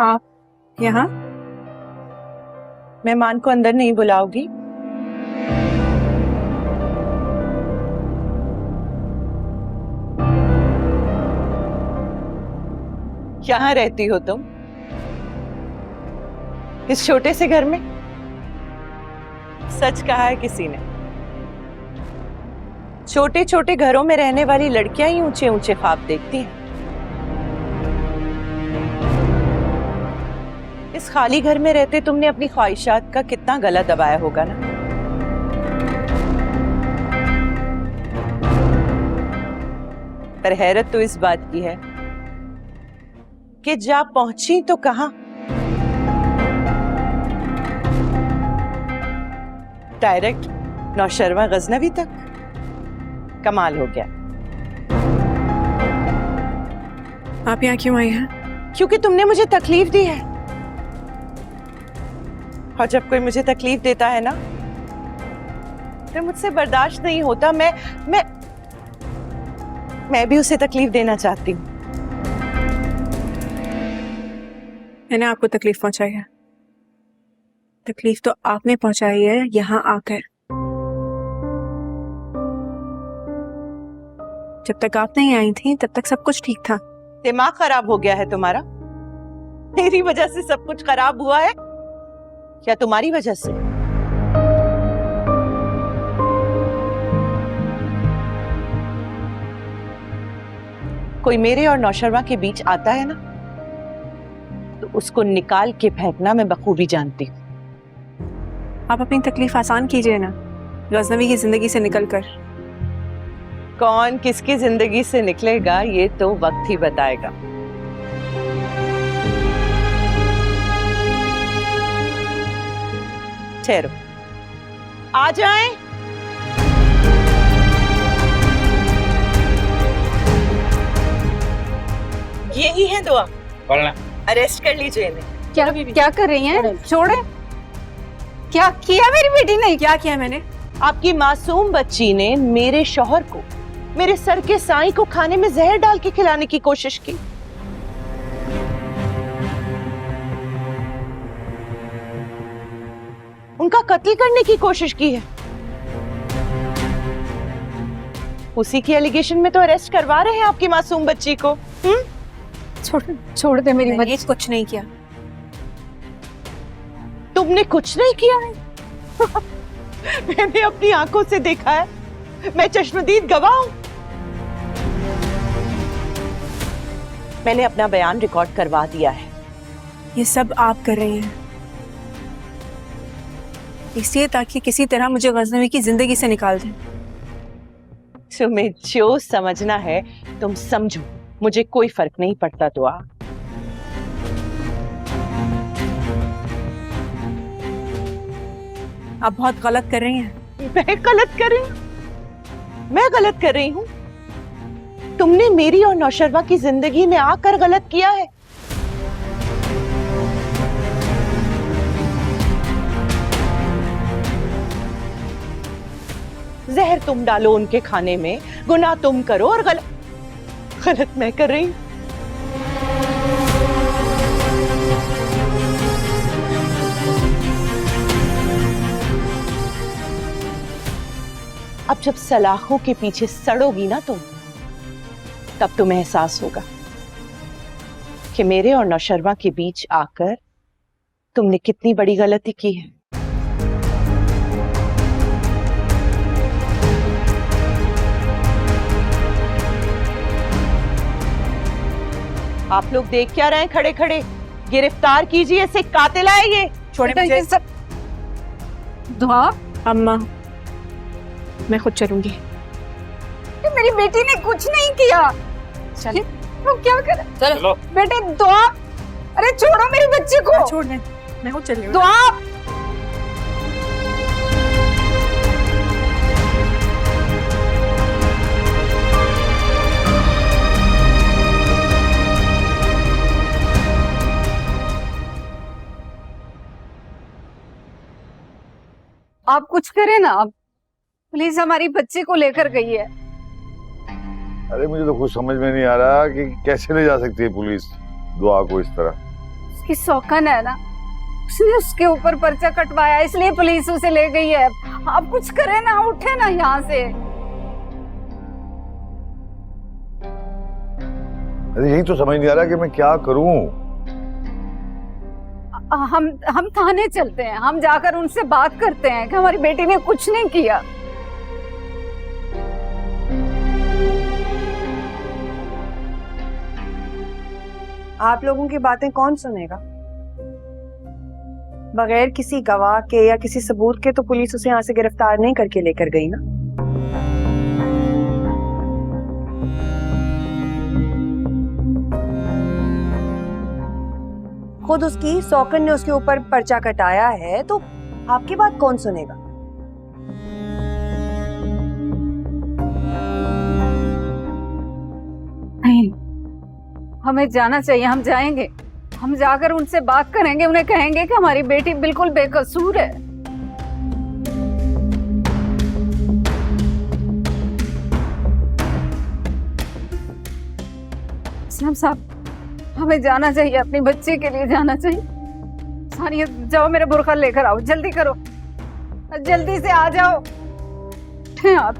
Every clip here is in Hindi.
आप यहाँ? मेहमान को अंदर नहीं बुलाओगी? यहाँ रहती हो तुम, इस छोटे से घर में? सच कहा है किसी ने, छोटे छोटे घरों में रहने वाली लड़कियां ही ऊंचे ऊंचे ख्वाब देखती हैं। इस खाली घर में रहते तुमने अपनी ख्वाहिशात का कितना गला दबाया होगा ना। पर हैरत तो इस बात की है कि जा पहुंची तो कहां, डायरेक्ट नौशरवा गजनवी तक। कमाल हो गया। आप यहाँ क्यों आई हैं? क्योंकि तुमने मुझे तकलीफ दी है, और जब कोई मुझे तकलीफ देता है ना तो मुझसे बर्दाश्त नहीं होता। मैं भी उसे तकलीफ देना चाहती हूँ। मैंने आपको तकलीफ पहुंचाई है? तकलीफ तो आपने पहुंचाई है यहाँ आकर। जब तक आप नहीं आई थी तब तक सब कुछ ठीक था। दिमाग खराब हो गया है तुम्हारा? मेरी वजह से सब कुछ खराब हुआ है या तुम्हारी वजह से? कोई मेरे और नौशरवा के बीच आता है ना तो उसको निकाल के फेंकना मैं बखूबी जानती हूँ। आप अपनी तकलीफ आसान कीजिए ना, गजनवी की जिंदगी से निकलकर। कौन किसकी जिंदगी से निकलेगा ये तो वक्त ही बताएगा। ठहरो, आ जाएं। यही है दुआ। अरेस्ट कर लीजिए इन्हें। क्या कर रही हैं? छोड़े। क्या किया मेरी बेटी ने? क्या किया मैंने? आपकी मासूम बच्ची ने मेरे शौहर को, मेरे सर के साईं को खाने में जहर डाल के खिलाने की कोशिश की। उनका कत्ल करने की कोशिश की है। उसी की एलिगेशन में तो अरेस्ट करवा रहे हैं आपकी मासूम बच्ची को। छोड़ दे मेरी बच्ची। कुछ नहीं किया। तुमने कुछ नहीं किया है? मैंने अपनी आंखों से देखा है, मैं चश्मदीद गवाह हूं। मैंने अपना बयान रिकॉर्ड करवा दिया है। ये सब आप कर रही हैं इसलिए ताकि किसी तरह मुझे गजनवी की जिंदगी से निकाल दें। तुम्हें जो समझना है तुम समझो, मुझे कोई फर्क नहीं पड़ता। दुआ, आप बहुत गलत कर रही हैं। मैं गलत कर रही हूं? मैं गलत कर रही हूं? तुमने मेरी और नौशरवा की जिंदगी में आकर गलत किया है। जहर तुम डालो उनके खाने में, गुनाह तुम करो और गलत मैं कर रही हूं। अब जब सलाखों के पीछे सड़ोगी ना तुम, तब तुम्हें एहसास होगा कि मेरे और नौशरवा के बीच आकर तुमने कितनी बड़ी गलती की है। आप लोग देख क्या रहे हैं खड़े खड़े? गिरफ्तार कीजिए इसे, कातिल है ये। छोड़े मुझे। दुआ। अम्मा, मैं खुद चलूंगी। मेरी बेटी ने कुछ नहीं किया। चलो। वो क्या कर? चलो बेटे दुआ, अरे छोड़ो मेरी बच्ची को। छोड़ दे, मैं खुद चल रही हूँ। दुआ, आप कुछ करें ना, आप प्लीज हमारी बच्ची को लेकर गई है। अरे मुझे तो कुछ समझ में नहीं आ रहा कि कैसे ले जा सकती है पुलिस दुआ को इस तरह। उसकी सौकन है ना, उसने उसके ऊपर पर्चा कटवाया, इसलिए पुलिस उसे ले गई है। आप कुछ करें ना, उठे ना यहाँ से। अरे यही तो समझ नहीं आ रहा कि मैं क्या करूं। हम थाने चलते हैं, हम जाकर उनसे बात करते हैं कि हमारी बेटी ने कुछ नहीं किया। आप लोगों की बातें कौन सुनेगा? बगैर किसी गवाह के या किसी सबूत के तो पुलिस उसे यहाँ से गिरफ्तार नहीं करके लेकर गई ना। खुद उसकी सौकन ने उसके ऊपर पर्चा कटाया है, तो आपकी बात कौन सुनेगा? नहीं, हमें जाना चाहिए, हम जाएंगे, हम जाकर उनसे बात करेंगे, उन्हें कहेंगे कि हमारी बेटी बिल्कुल बेकसूर है। इस्लाम साहब, हमें जाना चाहिए, अपनी बच्ची के लिए जाना चाहिए। सानिया जाओ, मेरा बुरखा लेकर आओ, जल्दी करो, जल्दी से आ जाओ। उठें आप।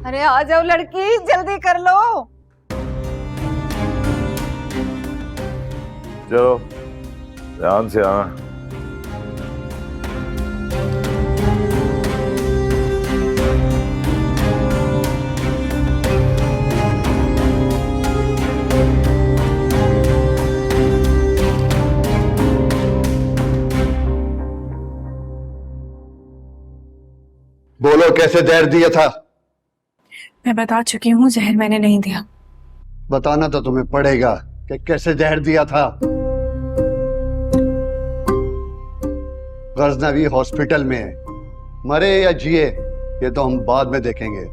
अरे आ जाओ लड़की, जल्दी कर लो। चलो ध्यान से आना। बोलो, कैसे जहर दिया था? मैं बता चुकी हूँ, जहर मैंने नहीं दिया। बताना तो तुम्हें पड़ेगा कि कैसे जहर दिया था। गजनवी हॉस्पिटल में है, मरे या जिए ये तो हम बाद में देखेंगे,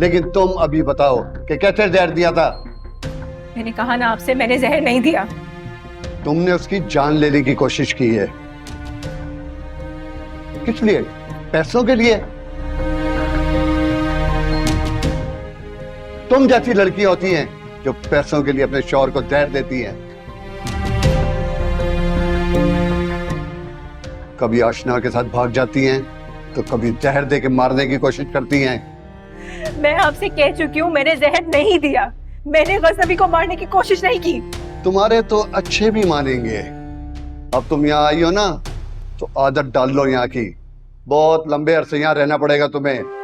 लेकिन तुम अभी बताओ कि कैसे जहर दिया था। मैंने कहा ना आपसे, मैंने जहर नहीं दिया। तुमने उसकी जान लेने की कोशिश की है। किस लिए? पैसों के लिए? तुम जैसी लड़की होती हैं जो पैसों के लिए अपने शौहर को जहर देती हैं। कभी आशना के साथ भाग जाती हैं तो कभी जहर दे के मारने की कोशिश करती हैं। मैं आपसे कह चुकी हूँ, मैंने जहर नहीं दिया। मैंने गजनवी को मारने की कोशिश नहीं की। तुम्हारे तो अच्छे भी मानेंगे। अब तुम यहाँ आई हो ना, तो आदत डाल लो यहाँ की। बहुत लंबे अरसे यहाँ रहना पड़ेगा तुम्हें।